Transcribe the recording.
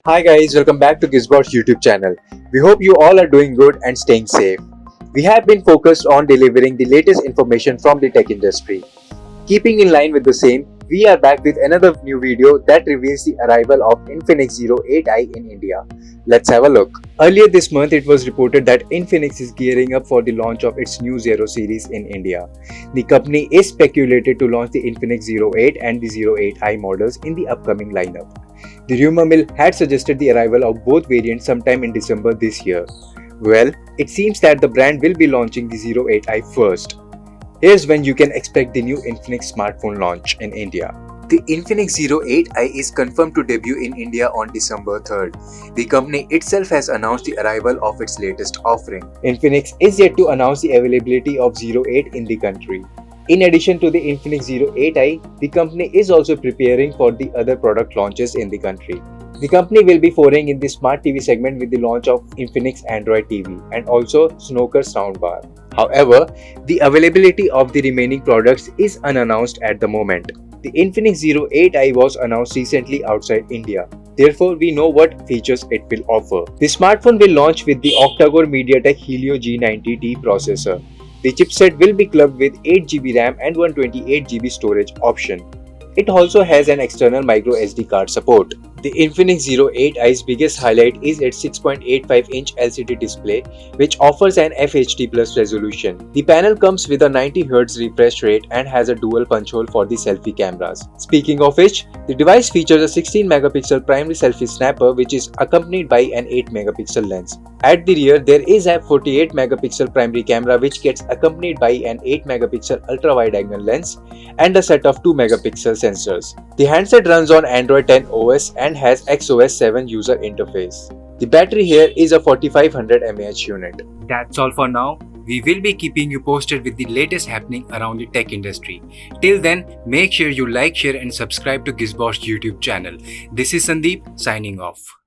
Hi guys, welcome back to Gizbot's YouTube channel. We hope you all are doing good and staying safe. We have been focused on delivering the latest information from the tech industry. Keeping in line with the same, we are back with another new video that reveals the arrival of Infinix Zero 8i in India. Let's have a look. Earlier this month, it was reported that Infinix is gearing up for the launch of its new Zero series in India. The company is speculated to launch the Infinix Zero 8 and the Zero 8i models in the upcoming lineup. The rumor mill had suggested the arrival of both variants sometime in December this year. Well, it seems that the brand will be launching the Zero 8i first. Here's when you can expect the new Infinix smartphone launch in India. The Infinix Zero 8i is confirmed to debut in India on December 3rd. The company itself has announced the arrival of its latest offering. Infinix is yet to announce the availability of Zero 8 in the country. In addition to the Infinix Zero 8i, the company is also preparing for the other product launches in the country. The company will be foraying in the smart TV segment with the launch of Infinix Android TV and also Snooker soundbar. However, the availability of the remaining products is unannounced at the moment. The Infinix Zero 8i was announced recently outside India. Therefore, we know what features it will offer. The smartphone will launch with the octa-core MediaTek Helio G90T processor. The chipset will be clubbed with 8GB RAM and 128GB storage option. It also has an external micro SD card support. The Infinix Zero 8i's biggest highlight is its 6.85-inch LCD display, which offers an FHD Plus resolution. The panel comes with a 90Hz refresh rate and has a dual punch hole for the selfie cameras. Speaking of which, the device features a 16-megapixel primary selfie snapper, which is accompanied by an 8-megapixel lens. At the rear, there is a 48-megapixel primary camera, which gets accompanied by an 8-megapixel ultra-wide-angle lens and a set of 2-megapixel sensors. The handset runs on Android 10 OS and has XOS 7 user interface. The battery here is a 4500 mAh unit. That's all for now. We will be keeping you posted with the latest happening around the tech industry. Till then, make sure you like, share and subscribe to Gizbosh YouTube channel. This is Sandeep signing off.